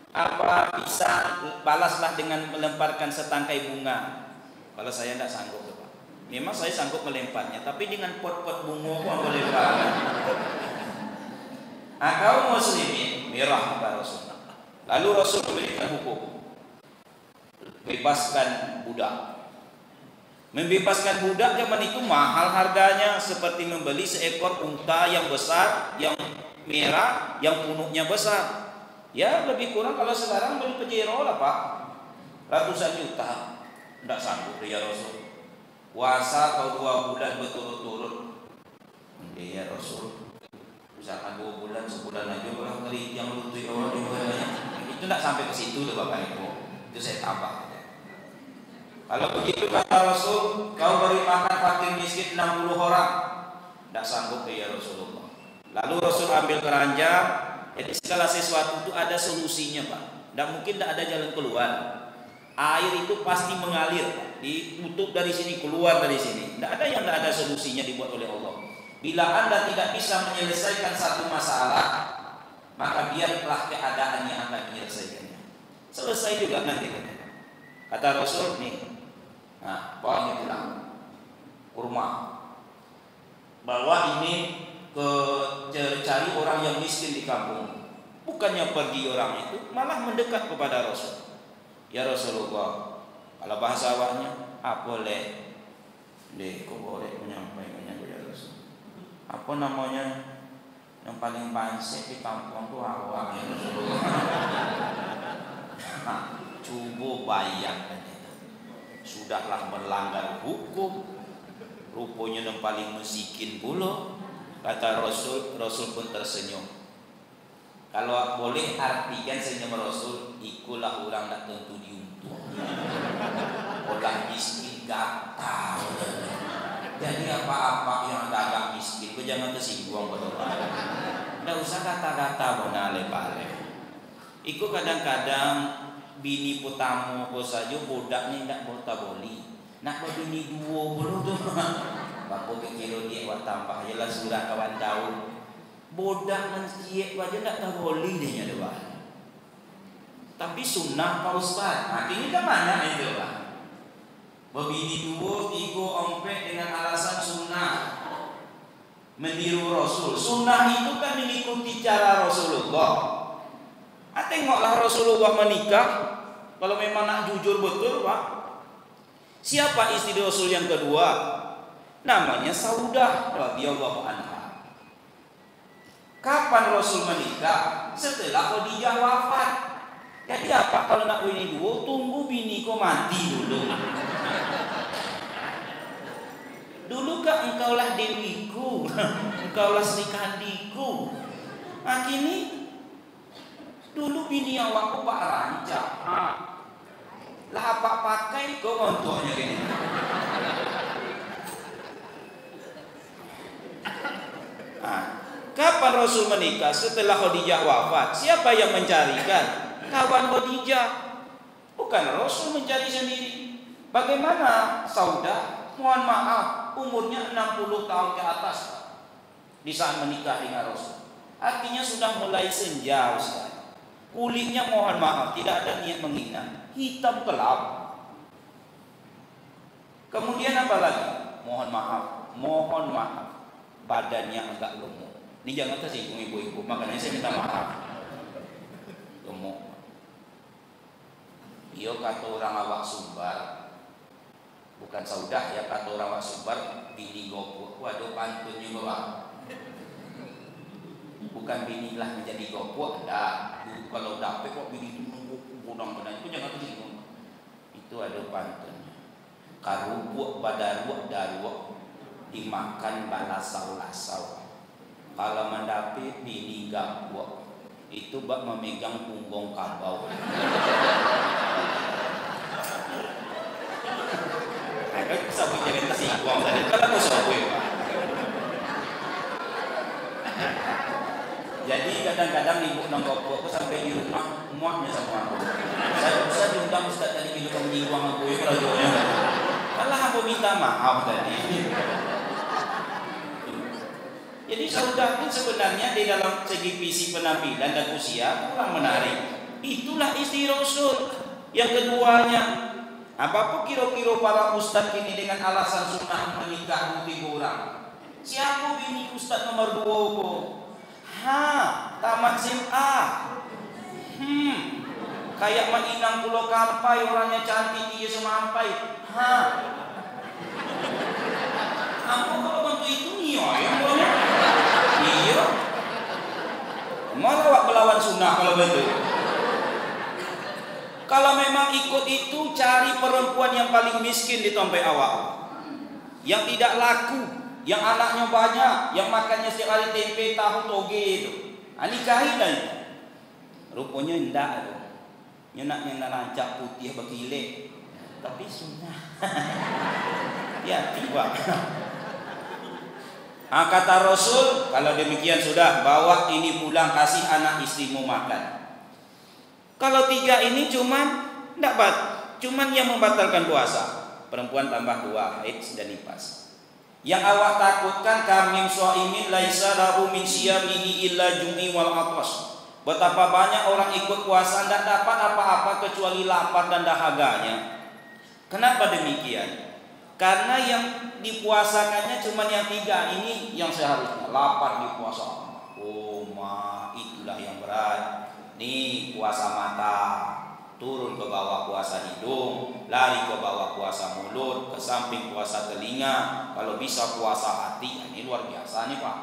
Apa bisa balaslah dengan melemparkan setangkai bunga? Kalau saya tidak sanggup, Pak. Memang saya sanggup melemparnya, tapi dengan pot-pot bunga pun boleh lemparkan. Kaum muslimin, mirah kepada Rasul. Lalu Rasul memberikan hukum, bebaskan budak. Membebaskan budak zaman itu mahal harganya, seperti membeli seekor unta yang besar, yang merah, yang punuknya besar. Ya lebih kurang kalau sekarang beli Pajero lah Pak, ratusan juta. Tidak sanggup ya Rasul. Puasa kau 2 bulan berturut-turut. Ya Rasul, misalkan 2 bulan, sebulan aja orang kali yang lutut orang itu tidak sampai ke situ loh Bapak Ibu. Itu saya tambah. Kalau begitu kata Rasul, kau beri makan fakir miskin 60 orang. Tidak sanggup ya Rasulullah. Lalu Rasul ambil keranjang. Jadi segala sesuatu itu ada solusinya Pak. Tidak mungkin tidak ada jalan keluar. Air itu pasti mengalir Pak. Ditutup dari sini, keluar dari sini. Tidak ada yang tidak ada solusinya dibuat oleh Allah. Bila Anda tidak bisa menyelesaikan satu masalah, maka biarlah keadaan yang akan menyelesaikannya. Selesai juga nanti. Kata Rasul nih, nah, pokoknya bilang kurma, bawa ini ke cari orang yang miskin di kampung. Bukannya pergi orang itu, malah mendekat kepada Rasul. Ya Rasulullah, kalau bahasa awaknya, boleh deh, kau boleh menyampaikannya kepada Rasul. Apa namanya yang paling pansek di kampung itu awak ya Rasulullah. Nah, coba bayangkan. Sudahlah melanggar hukum, rupanya yang paling miskin pula. Kata Rasul, Rasul pun tersenyum. Kalau boleh artikan senyum Rasul, ikulah orang tak tentu diuntung. Orang miskin gak tahu. Jadi apa-apa yang agak miskin, kau jangan tersinggung pada orang. Tidak usah kata-kata bonale-bale. Iku kadang-kadang bini putamu kau saja bodaknya tidak boleh. Nak bini 2 belum tu. Bapak kecil dia buat tambah jelas surah kawan tahu. Bodak menciek aja tidak boleh dia doa. Tapi sunnah Pak Ustaz. Ini kan mana itu Pak? Bini 2, 3, 4 dengan alasan sunnah. Meniru Rasul. Sunnah itu kan mengikuti cara Rasulullah. Tengoklah Rasulullah menikah. Kalau memang nak jujur betul Pak, siapa istri Rasul yang kedua? Namanya Saudah radhiyallahu anha. Kapan Rasul menikah? Setelah Khadijah wafat. Jadi apa kalau nak bini 2, tunggu bini kau mati dulu. Dulu kak engkaulah dewiku, engkaulah serikadiku. Nah kini dulu bini awakku Pak rancak. Lah apa pakai kau untuknya gini. Kapan Rasul menikah? Setelah Khadijah wafat. Siapa yang mencarikan? Kawan Khadijah. Bukan Rasul mencari sendiri. Bagaimana Saudah? Mohon maaf, umurnya 60 tahun ke atas di saat menikah dengan Rasul. Artinya sudah mulai senja Ustaz. Kulitnya mohon maaf, tidak ada niat menghina, hitam gelap. Kemudian apa lagi? Mohon maaf, badannya agak gemuk. Ini jangan tersinggung ibu-ibu, makanya saya minta maaf. Gemuk. Dia kata orang awak Sumbar, bukan Saudah ya, kata orang awak Sumbar, bini gopuk. Waduh pantun juga Pak. Bukan binilah menjadi gopuk, ada. Kalau dapet kok bini itu bodang-bodang itu jangan tersinggung. Itu ada pantunnya. Karubuk badaruk daruk dimakan balasau-lasau. Kalau mendapit bini gapuk itu bak memegang punggung kabau. Aku bisa bicara tersinggung tadi. Kalau aku soal jadi kadang-kadang ibu nongkrong aku sampai di rumah muaknya sama aku. Saya bisa diundang Ustaz tadi gitu kamu nyinggung aku itu radionya. Malah aku minta maaf tadi. Jadi Saudah pun sebenarnya di dalam segi visi penampilan dan usia kurang menarik. Itulah istri Rasul. Yang keduanya, apa kira-kira para ustaz ini dengan alasan sunnah menikah 3 orang? Siapa bini ustaz nomor 2 ko? Tamat SMA. Kayak mainang Pulau Kampai, orangnya cantik dia semampai. Aku kalau bantu itu yang boleh. Iya. Malah wak melawan sunnah kalau begitu. Kalau memang ikut itu, cari perempuan yang paling miskin di tempat awak, yang tidak laku, yang anaknya banyak, yang makannya setiap hari tempe, tahu, toge itu. Nikahi dah. Rupanya enggak tu. Nyenaknya rancak putih berkilat, tapi sunnah. Ya tiba. Kata Rasul, kalau demikian sudah, bawa ini pulang, kasih anak istrimu makan. Kalau 3 ini cuman yang membatalkan puasa. Perempuan tambah 2, haid dan nifas. Yang awak takutkan kamim shaimin laisa lahu min siyamihi illa jumi wal atas. Betapa banyak orang ikut puasa tidak dapat apa-apa kecuali lapar dan dahaganya. Kenapa demikian? Karena yang dipuasakannya cuma yang 3 ini yang seharusnya lapar dipuasa. Itulah yang berat. Nih puasa mata, turun ke bawah puasa hidung, lari ke bawah puasa mulut, ke samping puasa telinga, kalau bisa puasa hati. Ini luar biasa nih Pak.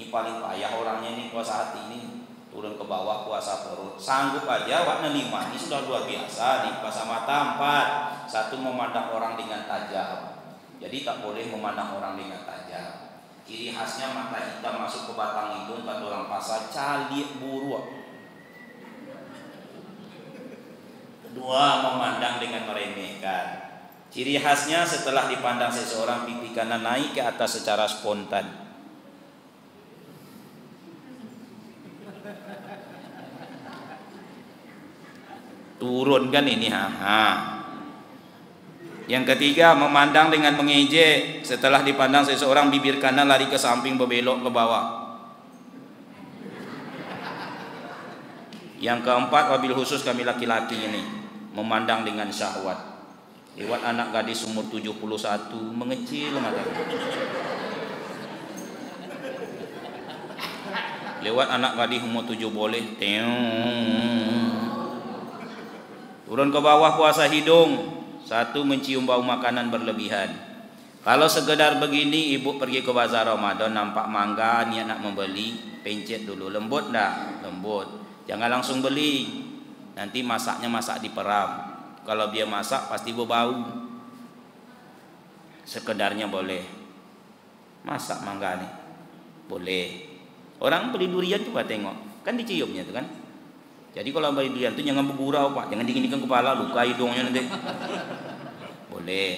Ini paling payah orangnya nih puasa hati ini. Turun ke bawah puasa perut. Sanggup aja warna 5. Ini sudah luar biasa nih. Puasa mata 4. 1 memandang orang dengan tajam. Jadi tak boleh memandang orang dengan tajam. Ciri khasnya mata hitam masuk ke batang hidung, kata orang pasar, calik buruk. 2, memandang dengan meremehkan. Ciri khasnya setelah dipandang seseorang, pipi kanan naik ke atas secara spontan. Turun kan ini. Yang ketiga, memandang dengan mengejek. Setelah dipandang seseorang, bibir kanan lari ke samping, berbelok ke bawah. Yang keempat, wabil khusus kami laki-laki ini, memandang dengan syahwat. Lewat anak gadis umur 71 mengecil matanya. Lewat anak gadis umur 7 boleh. Turun ke bawah puasa hidung. 1, mencium bau makanan berlebihan. Kalau sekedar begini, ibu pergi ke bazar Ramadan, nampak mangga, niat nak membeli, pencet dulu. Lembut dah? Lembut. Jangan langsung beli. Nanti masaknya masak diperam. Kalau dia masak pasti berbau. Sekedarnya boleh. Masak mangga nih, boleh. Orang beli durian coba tengok, kan diciumnya tuh kan. Jadi kalau beli durian tuh jangan bergurau Pak, jangan dingin-dingin kepala, luka hidungnya nanti. Boleh.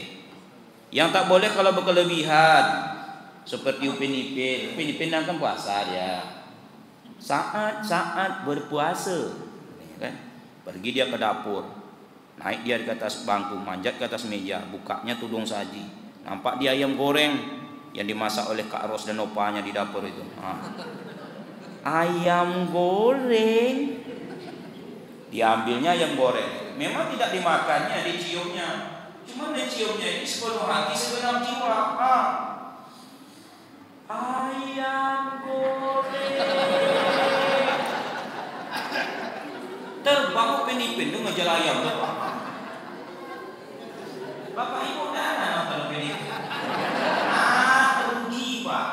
Yang tak boleh kalau berkelebihan, seperti upin-ipin. Upin-ipin kan puasa dia. Saat berpuasa, kan? Pergi dia ke dapur, naik dia di atas bangku, manjat ke atas meja, bukanya tudung saji, nampak dia ayam goreng yang dimasak oleh Kak Ros dan opanya di dapur itu. Ayam goreng, diambilnya ayam goreng, memang tidak dimakannya, diciumnya. Cuma diciumnya ini sepenuh hati, segenap jiwa. Ayam goreng. Terbang upin-ipin itu ngejar ayam tuh. Bapak Ibu dah nonton upin-ipin. Rugi Pak.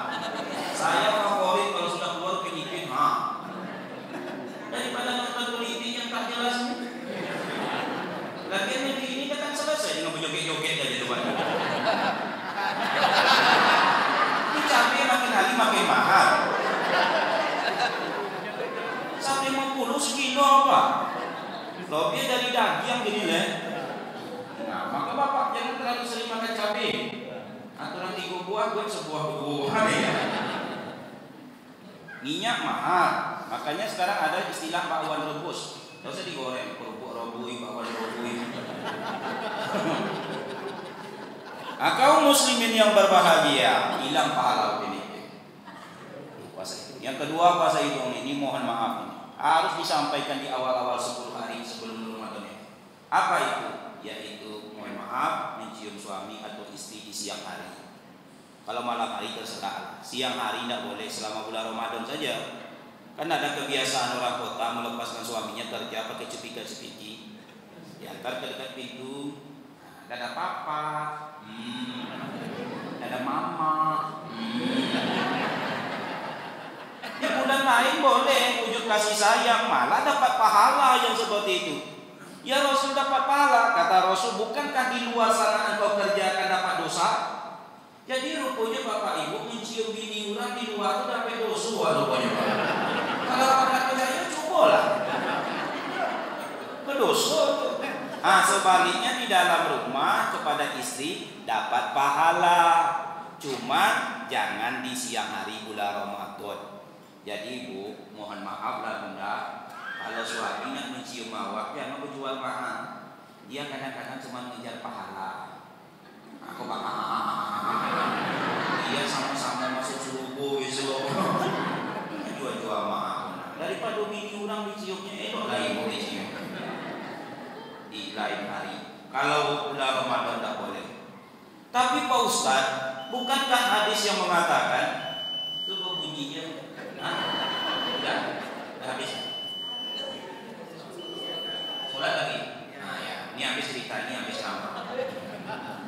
Saya favorit kalau sudah keluar upin-ipin. Daripada nonton upin-ipin yang tak jelas. Lagian negeri ini kan selesai dengan berjoget-joget aja tuh Pak. Ini cabai makin hari makin mahal. Sampai 50 sekilo Pak. Lebih dari daging gini lah. Nah, maka Bapak jangan terlalu sering makan cabai. Aturan 3 buah buat sebuah buah ya. Minyak mahal. Makanya sekarang ada istilah bakwan rebus. Tidak usah digoreng, kerupuk rebui, bakwan rebui. Kaum muslimin yang berbahagia, hilang pahala ini. Puasa itu. Yang kedua puasa hidung ini mohon maaf ini. harus disampaikan di awal-awal 10 hari sebelum Ramadan. Apa itu? Yaitu mohon maaf mencium suami atau istri di siang hari. Kalau malam hari terserah. Siang hari tidak boleh selama bulan Ramadan saja. Kan ada kebiasaan orang kota melepaskan suaminya kerja pakai cepika-cepiki, diantar ke dekat pintu. Tidak ada papa, tidak ada mama. Di bulan lain boleh wujud kasih sayang, malah dapat pahala yang seperti itu. Ya Rasul dapat pahala, kata Rasul, bukankah di luar sana engkau kerjakan dapat dosa? Jadi rupanya bapak ibu mencium bini orang di luar itu dapat dosa rupanya. Kalau anda percaya cobalah, berdosa tuh. Sebaliknya di dalam rumah kepada istri dapat pahala, cuma jangan di siang hari bulan Ramadan. Jadi ibu, mohon maaf lah bunda, kalau suami nak mencium awak jangan berjual mahal. Dia kadang-kadang cuma mengejar pahala. Aku dia sama-sama masuk subuh besok jual-jual mahal. Daripada bini orang diciumnya elok lah ibu dicium di lain hari. Kalau bulan Ramadan tak boleh. Tapi Pak Ustaz, bukankah hadis yang mengatakan itu bunyinya? Udah habis. Sholat lagi. Nah ya, ini habis cerita, ini habis lama.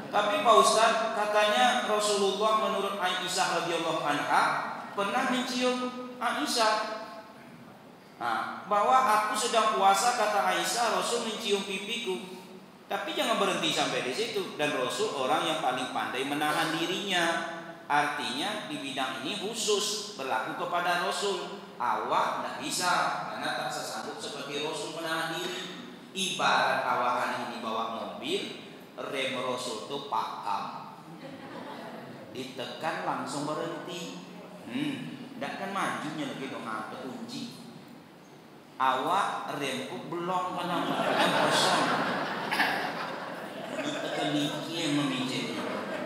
Tapi Pak Ustaz, katanya Rasulullah menurut Aisyah radhiyallahu anha pernah mencium Aisyah. Bahwa aku sedang puasa, kata Aisyah, Rasul mencium pipiku. Tapi jangan berhenti sampai di situ. Dan Rasul orang yang paling pandai menahan dirinya. Artinya di bidang ini khusus berlaku kepada Rasul. Awak tidak bisa karena tak sesanggup seperti Rasul menahan diri. Ibarat awak hari ini bawa mobil, rem Rasul itu pakam, ditekan langsung berhenti. Tidak kan majunya lagi dong, kunci. Awak remku belum kena kosong. Tekan niki yang memijit,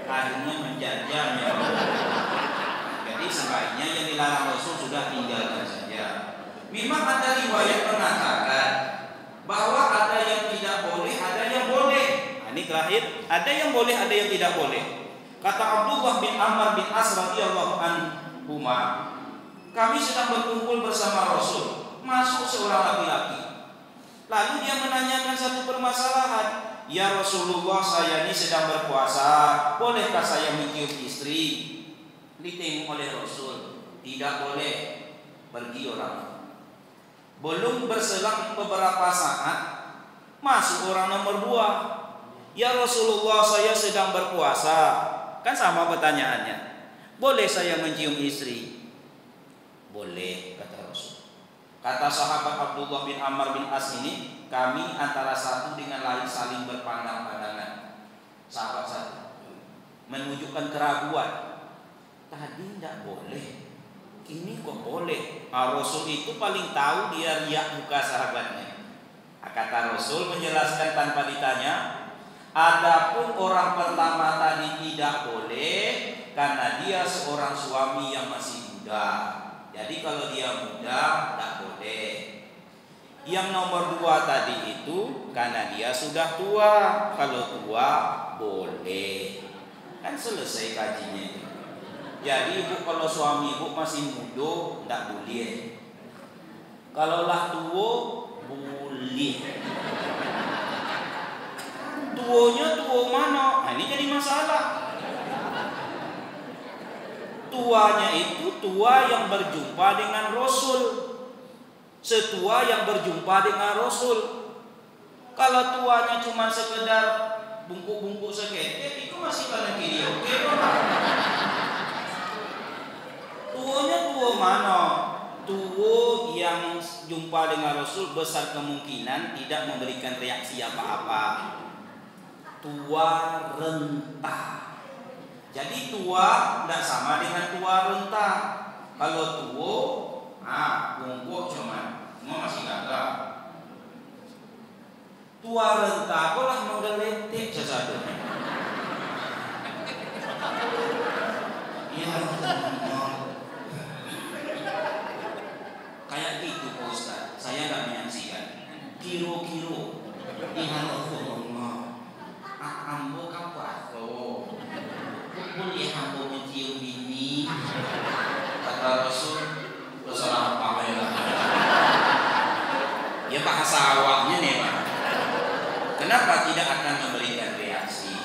akhirnya menjajah ya. Jadi sebaiknya yang dilarang Rasul sudah tinggalkan saja. Memang ada riwayat mengatakan bahwa ada yang tidak boleh, ada yang boleh. Ini terakhir, ada yang boleh, ada yang tidak boleh. Kata Abdullah bin Amr bin As radhiyallahu anhuma, kami sedang berkumpul bersama Rasul. Masuk seorang laki-laki. Lalu dia menanyakan satu permasalahan. Ya Rasulullah, saya ini sedang berpuasa, bolehkah saya mencium istri? Ditengok oleh Rasul, tidak boleh. Pergi orang. Belum berselang beberapa saat, masuk orang nomor 2. Ya Rasulullah, saya sedang berpuasa. Kan sama pertanyaannya. Boleh saya mencium istri? Boleh, kata Rasul. Kata sahabat Abdullah bin Amr bin As ini, kami antara satu dengan lain saling berpandang-pandangan. Sahabat satu menunjukkan keraguan. Tadi tidak boleh, ini kok boleh. Rasul itu paling tahu dia riak muka sahabatnya. Kata Rasul menjelaskan tanpa ditanya, adapun orang pertama tadi tidak boleh karena dia seorang suami yang masih muda. Jadi kalau dia muda tak boleh. Yang nomor 2 tadi itu karena dia sudah tua. Kalau tua boleh. Kan selesai kajinya itu. Jadi ibu kalau suami ibu masih muda tak boleh. Kalau lah tua boleh. Tuanya tua mana? Ini jadi masalah. Tuanya itu tua yang berjumpa dengan Rasul, setua yang berjumpa dengan Rasul. Kalau tuanya cuma sekedar bungkuk-bungkuk seketek, itu masih kanan kiri oke. Tuanya tua mana? Tua yang jumpa dengan Rasul besar kemungkinan tidak memberikan reaksi apa-apa. Tua renta. Jadi tua tidak sama dengan tua renta. Kalau tua, bungkuk cuma masih gagal. Tua renta, aku lah model letek sesuatu. Ya, kayak gitu Pak Ustaz. kata Rasul salah apa ya? Ya bahasa awaknya nih Pak. Kenapa tidak akan memberikan reaksi?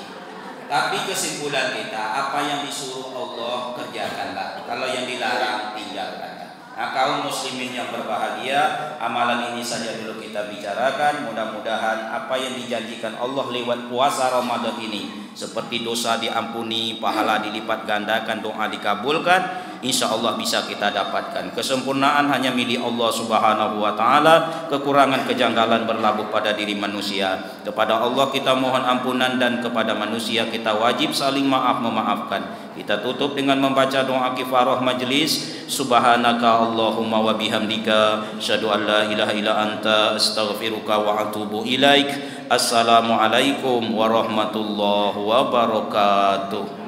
Tapi kesimpulan kita, apa yang disuruh Allah kerjakanlah. Kalau yang dilarang tinggalkan. Nah, kaum muslimin yang berbahagia, amalan ini saja dulu kita bicarakan. Mudah-mudahan apa yang dijanjikan Allah lewat puasa Ramadan ini, seperti dosa diampuni, pahala dilipat gandakan, doa dikabulkan, insya Allah bisa kita dapatkan. Kesempurnaan hanya milik Allah Subhanahu wa Ta'ala. Kekurangan kejanggalan berlabuh pada diri manusia. Kepada Allah kita mohon ampunan, dan kepada manusia kita wajib saling maaf memaafkan. Kita tutup dengan membaca doa kifarah majlis. Subhanaka Allahumma wa bihamdika, asyhadu an la ilaha illa anta, astaghfiruka wa atubu ilaik. Assalamualaikum warahmatullahi wabarakatuh.